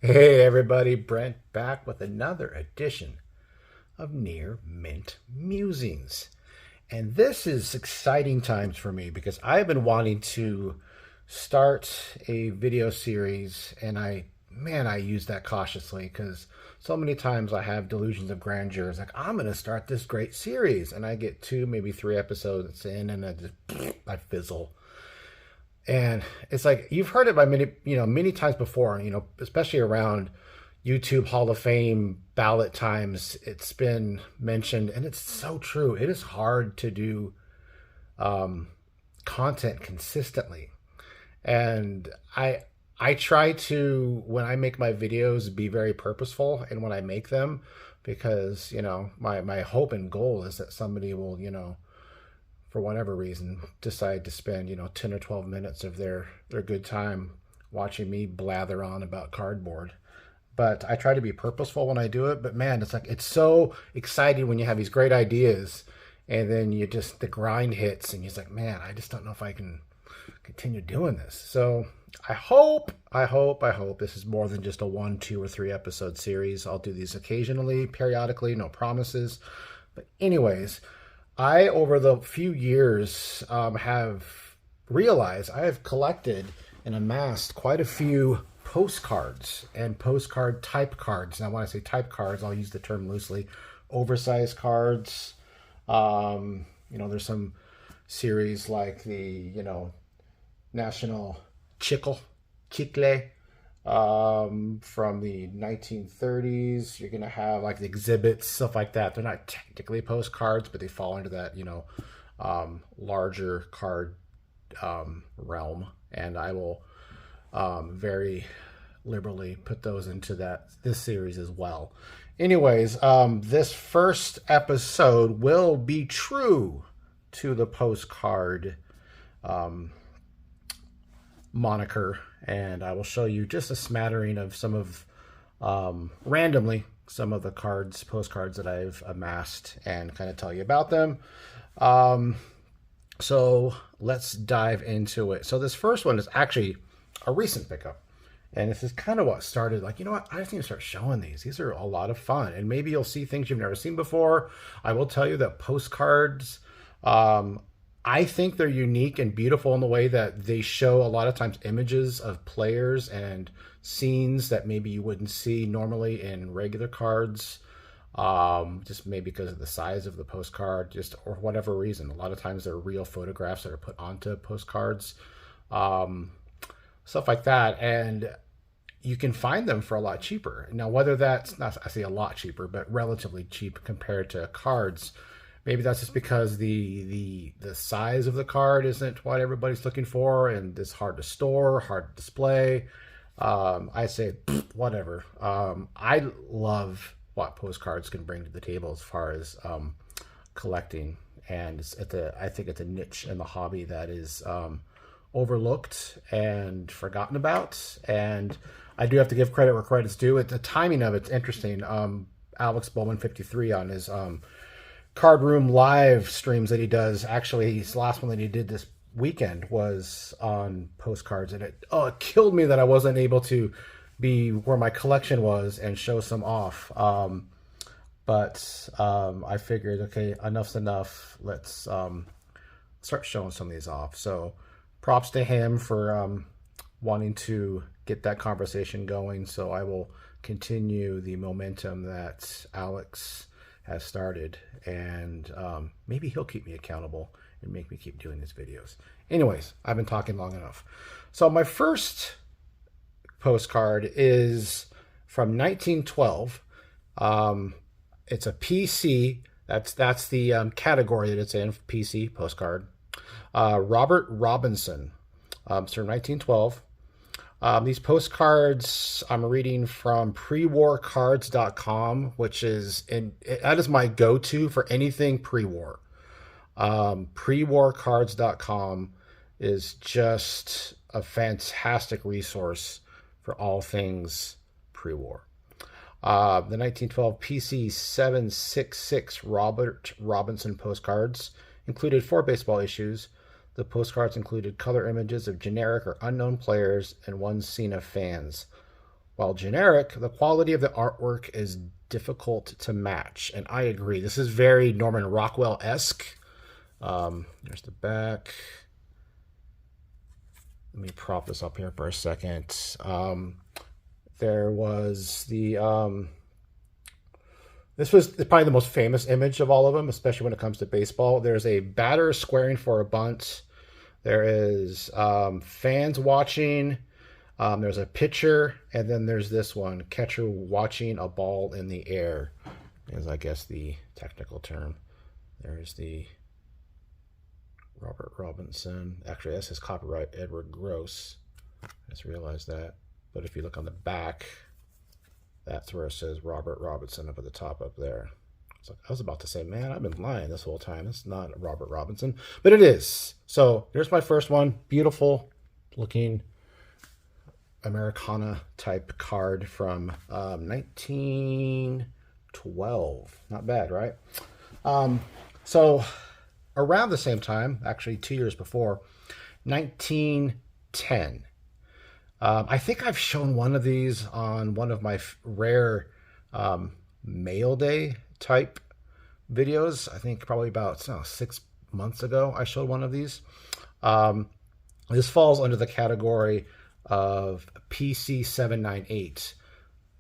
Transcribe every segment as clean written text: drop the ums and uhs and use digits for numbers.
Hey everybody, Brent back with another edition of Near Mint Musings. And this is exciting times for me because I've been wanting to start a video series and I use that cautiously because so many times I have delusions of grandeur. It's like, I'm going to start this great series and I get two, maybe three episodes in and I fizzle. And it's like you've heard it by many times before, especially around YouTube Hall of Fame ballot times. It's been mentioned, and it's so true. It is hard to do um, content consistently, and I try to, when I make my videos, be very purposeful, and when I make them, because my hope and goal is that somebody will for whatever reason, decide to spend, 10 or 12 minutes of their good time watching me blather on about cardboard. But I try to be purposeful when I do it. But man, it's so exciting when you have these great ideas and then the grind hits and you're like, man, I just don't know if I can continue doing this. So I hope this is more than just a one, two, or three episode series. I'll do these occasionally, periodically, no promises. But anyways, I, over the few years, have realized I have collected and amassed quite a few postcards and postcard type cards. Now, when I say type cards, I'll use the term loosely. Oversized cards. There's some series like the National Chicle, from the 1930s. You're gonna have like the exhibits, stuff like that. They're not technically postcards, but they fall into that larger card realm, and I will very liberally put those into this series as well. Anyways, this first episode will be true to the postcard moniker, and I will show you just a smattering of some of, randomly, some of the postcards that I've amassed and kind of tell you about them. So let's dive into it. So this first one is actually a recent pickup. And this is kind of what started, like, you know what? I just need to start showing these. These are a lot of fun. And maybe you'll see things you've never seen before. I will tell you that postcards, I think they're unique and beautiful in the way that they show a lot of times images of players and scenes that maybe you wouldn't see normally in regular cards. Just maybe because of the size of the postcard, just or whatever reason. A lot of times they're real photographs that are put onto postcards, stuff like that. And you can find them for a lot cheaper. Now, whether that's not, I say a lot cheaper, but relatively cheap compared to cards. Maybe that's just because the size of the card isn't what everybody's looking for, and it's hard to store, hard to display. I say whatever. I love what postcards can bring to the table as far as collecting, and I think it's a niche in the hobby that is overlooked and forgotten about. And I do have to give credit where credit's due. The timing of it's interesting. Alex Bowman 53 on his card room live streams that he does. Actually, his last one that he did this weekend was on postcards, and it killed me that I wasn't able to be where my collection was and show some off. But I figured, okay, enough's enough. Let's start showing some of these off. So props to him for wanting to get that conversation going. So I will continue the momentum that Alex has started, and maybe he'll keep me accountable and make me keep doing these videos. Anyways, I've been talking long enough. So my first postcard is from 1912. It's a PC. That's the category that it's in, PC postcard. Robert Robinson. It's from 1912. These postcards I'm reading from prewarcards.com, which that is my go-to for anything pre-war. Prewarcards.com is just a fantastic resource for all things pre-war. The 1912 PC 766 Robert Robinson postcards included 4 baseball issues. The postcards included color images of generic or unknown players and one scene of fans. While generic, the quality of the artwork is difficult to match. And I agree. This is very Norman Rockwell-esque. There's the back. Let me prop this up here for a second. There was the... this was probably the most famous image of all of them, especially when it comes to baseball. There's a batter squaring for a bunt. There is fans watching. There's a pitcher, and then there's this one, catcher watching a ball in the air, is I guess the technical term. There's the Robert Robinson. Actually, this is copyright Edward Gross. I just realized that. But if you look on the back, that's where it says Robert Robinson up at the top up there. So I was about to say, man, I've been lying this whole time. It's not Robert Robinson, but it is. So there's my first one. Beautiful looking Americana type card from 1912. Not bad, right? So around the same time, actually 2 years before, 1910. I think I've shown one of these on one of my rare mail day type videos. I think probably about 6 months ago I showed one of these. This falls under the category of PC 798.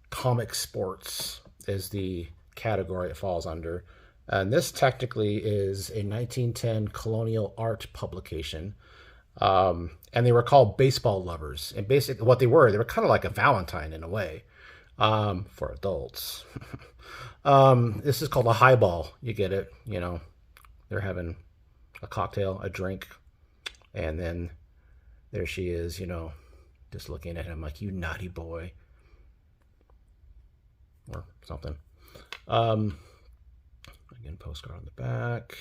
Comic Sports is the category it falls under. And this technically is a 1910 colonial art publication. And they were called Baseball Lovers. And basically what they were kind of like a Valentine in a way, for adults. This is called a highball. You get it. You know, they're having a cocktail, a drink. And then there she is, you know, just looking at him like, you naughty boy. Or something. Again, postcard on the back.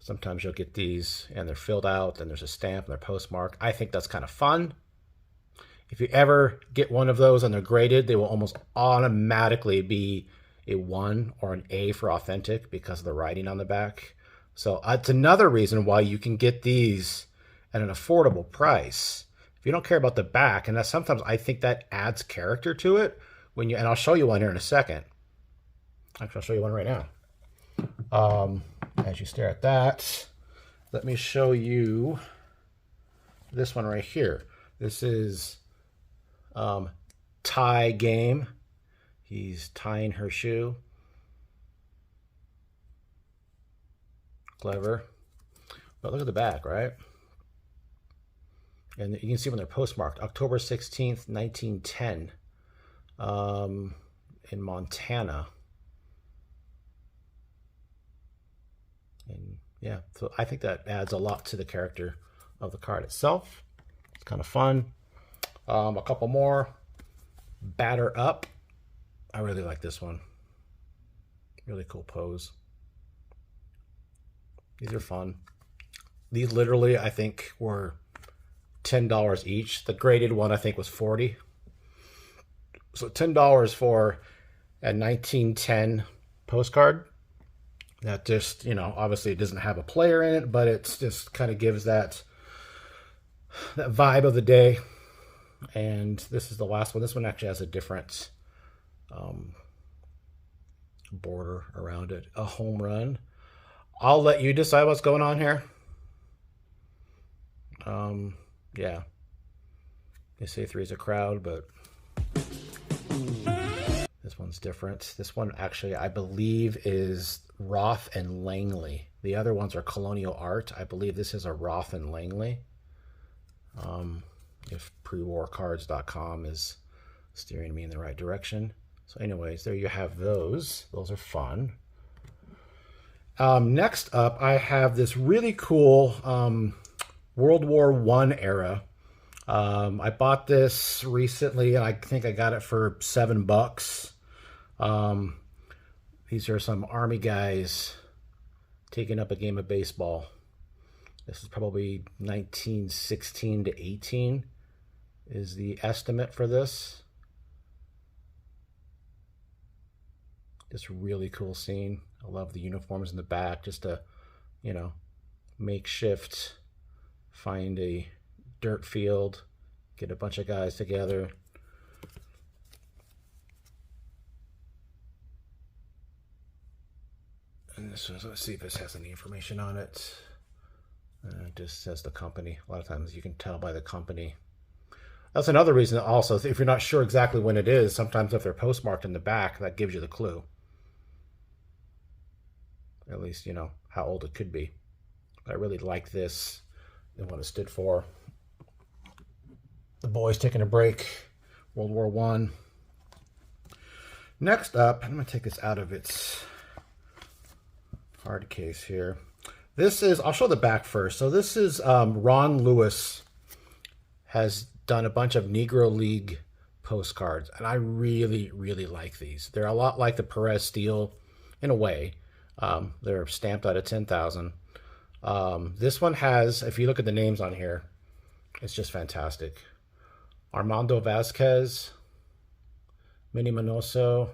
Sometimes you'll get these and they're filled out and there's a stamp and they're postmarked. I think that's kind of fun. If you ever get one of those and they're graded, they will almost automatically be a 1 or an A for authentic because of the writing on the back. So it's another reason why you can get these at an affordable price. If you don't care about the back, and that sometimes I think that adds character to it. And I'll show you one here in a second. Actually, I'll show you one right now. As you stare at that, let me show you this one right here. This is tie game. He's tying her shoe. Clever. But look at the back, right? And you can see when they're postmarked. October 16th, 1910. In Montana. And yeah, so I think that adds a lot to the character of the card itself. It's kind of fun. A couple more. Batter Up. I really like this one. Really cool pose. These are fun. These literally, I think, were $10 each. The graded one, I think, was $40. So $10 for a 1910 postcard. That just, you know, obviously it doesn't have a player in it, but it's just kind of gives that vibe of the day. And this is the last one. This one actually has a different border around it. A home run. I'll let you decide what's going on here. Yeah. They say 3 is a crowd, but this one's different. This one actually, I believe, is Roth and Langley. The other ones are Colonial Art. I believe this is a Roth and Langley. If prewarcards.com is steering me in the right direction. So anyways, there you have those. Those are fun. Next up, I have this really cool World War I era. I bought this recently, and I think I got it for $7. These are some Army guys taking up a game of baseball. This is probably 1916 to 18 is the estimate for this. Just really cool scene. I love the uniforms in the back. Just a, you know, makeshift, find a dirt field, get a bunch of guys together. let's see if this has any information on it. It just says the company. A lot of times you can tell by the company. That's another reason also, if you're not sure exactly when it is, sometimes if they're postmarked in the back, that gives you the clue. At least, you know, how old it could be. But I really like this and what it stood for. The boys taking a break, World War I. Next up, I'm going to take this out of its hard case here. This is, I'll show the back first. So this is Ron Lewis has done a bunch of Negro League postcards, and I really, really like these. They're a lot like the Perez Steel in a way. They're stamped out of 10,000. This one has, if you look at the names on here, it's just fantastic. Armando Vasquez, Minnie Minoso,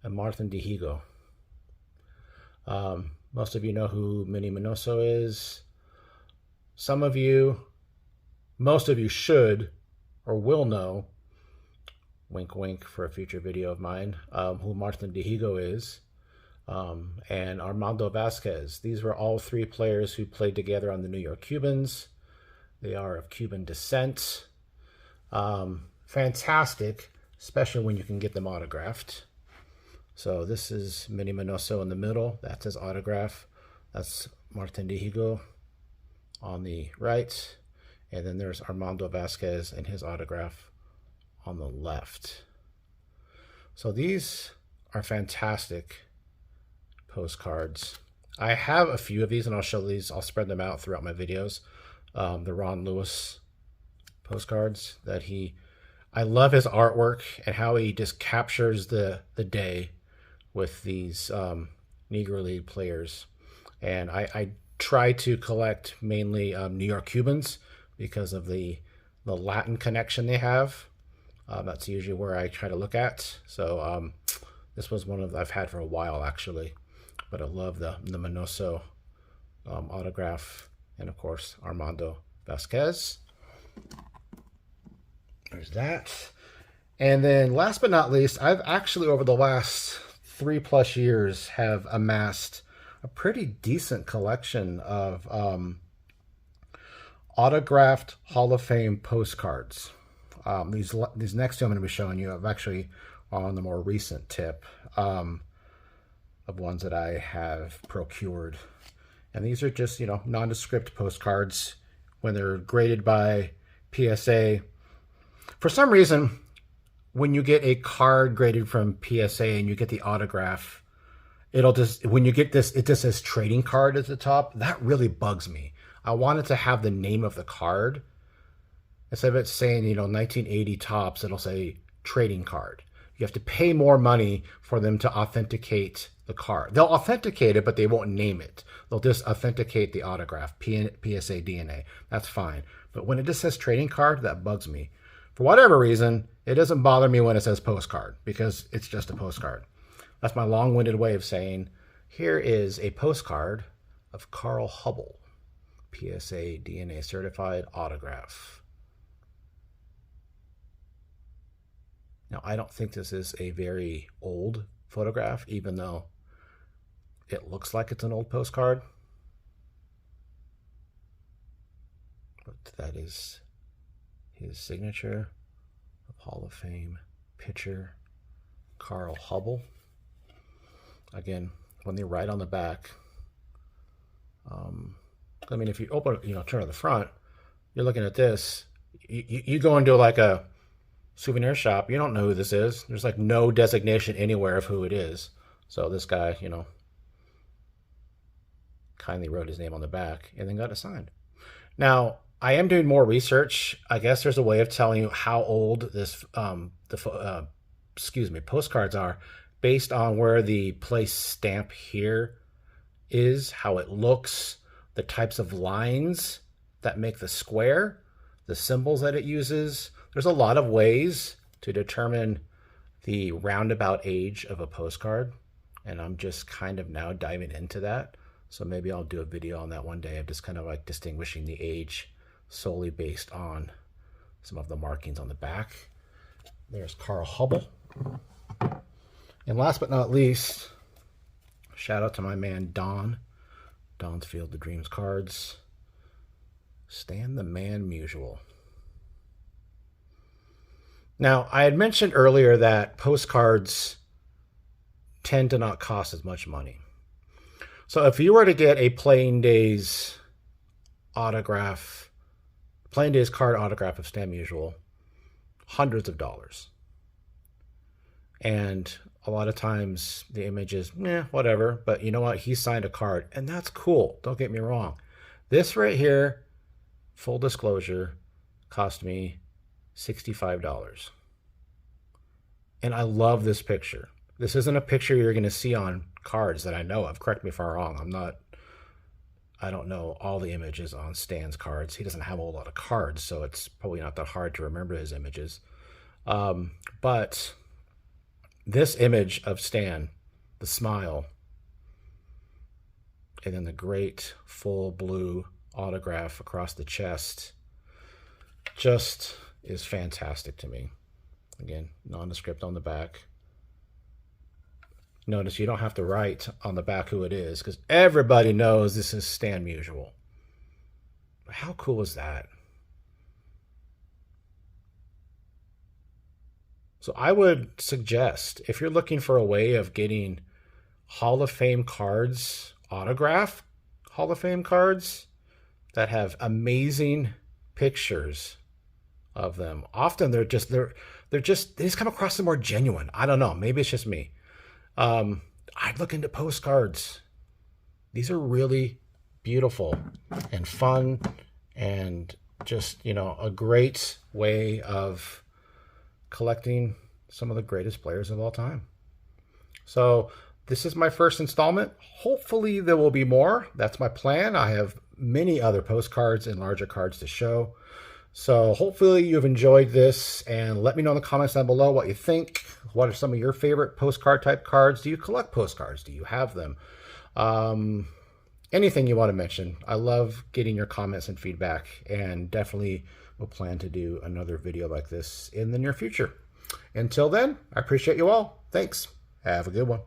and Martin Dihigo. Most of you know who Minnie Minoso is. Some of you, most of you should or will know, wink wink for a future video of mine, who Martin Dihigo is, and Armando Vasquez. These were all three players who played together on the New York Cubans. They are of Cuban descent. Fantastic, especially when you can get them autographed. So this is Minnie Minoso in the middle. That's his autograph. That's Martin Dihigo on the right. And then there's Armando Vasquez and his autograph on the left. So these are fantastic postcards. I have a few of these, and I'll show these. I'll spread them out throughout my videos. The Ron Lewis postcards that I love his artwork and how he just captures the day with these Negro League players. And I try to collect mainly New York Cubans because of the Latin connection they have. That's usually where I try to look at. So this was one of I've had for a while actually, but I love the Minoso autograph, and of course Armando Vasquez. There's that. And then last but not least, I've actually over the last 3+ years have amassed a pretty decent collection of autographed Hall of Fame postcards. These next two I'm going to be showing you, I've actually on the more recent tip of ones that I have procured. And these are just, you know, nondescript postcards when they're graded by PSA. For some reason, when you get a card graded from PSA and you get the autograph, it'll just, when you get this, it just says trading card at the top. That really bugs me. I wanted to have the name of the card. Instead of it saying, you know, 1980 tops, it'll say trading card. You have to pay more money for them to authenticate the card. They'll authenticate it, but they won't name it. They'll just authenticate the autograph, PSA DNA. That's fine. But when it just says trading card, that bugs me. For whatever reason, it doesn't bother me when it says postcard, because it's just a postcard. That's my long-winded way of saying, here is a postcard of Carl Hubble, PSA DNA certified autograph. Now, I don't think this is a very old photograph, even though it looks like it's an old postcard. But that is his signature of Hall of Fame pitcher, Carl Hubble. Again, when they write on the back, I mean, if you open, you know, turn to the front, you're looking at this. You go into like a souvenir shop, you don't know who this is. There's like no designation anywhere of who it is. So this guy, you know, kindly wrote his name on the back and then got it signed. Now, I am doing more research. I guess there's a way of telling you how old this postcards are based on where the place stamp here is, how it looks, the types of lines that make the square, the symbols that it uses. There's a lot of ways to determine the roundabout age of a postcard, and I'm just kind of now diving into that. So maybe I'll do a video on that one day of just kind of like distinguishing the age solely based on some of the markings on the back. There's Carl Hubble. And last but not least, Shout out to my man, Don. Don's Field of Dreams cards. Stan the Man Musial. Now, I had mentioned earlier that postcards tend to not cost as much money. So if you were to get a Playing Days autograph, Playing Days card autograph of Stan Musial, hundreds of dollars. And a lot of times the image is, whatever. But you know what? He signed a card, and that's cool. Don't get me wrong. This right here, full disclosure, cost me $65. And I love this picture. This isn't a picture you're going to see on cards that I know of. Correct me if I'm wrong. I don't know all the images on Stan's cards. He doesn't have a whole lot of cards, so it's probably not that hard to remember his images. But this image of Stan, the smile, and then the great full blue autograph across the chest, just is fantastic to me. Again, nondescript on the back. Notice you don't have to write on the back who it is, because everybody knows this is Stan Musial. How cool is that? So I would suggest, if you're looking for a way of getting Hall of Fame cards, autograph Hall of Fame cards that have amazing pictures of them. Often they just come across as more genuine. I don't know. Maybe it's just me. I'd look into postcards. These are really beautiful and fun, and just, a great way of collecting some of the greatest players of all time. So this is my first installment. Hopefully there will be more. That's my plan. I have many other postcards and larger cards to show. So hopefully you've enjoyed this, and let me know in the comments down below what you think. What are some of your favorite postcard type cards? Do you collect postcards? Do you have them? Anything you want to mention. I love getting your comments and feedback, and definitely will plan to do another video like this in the near future. Until then, I appreciate you all. Thanks. Have a good one.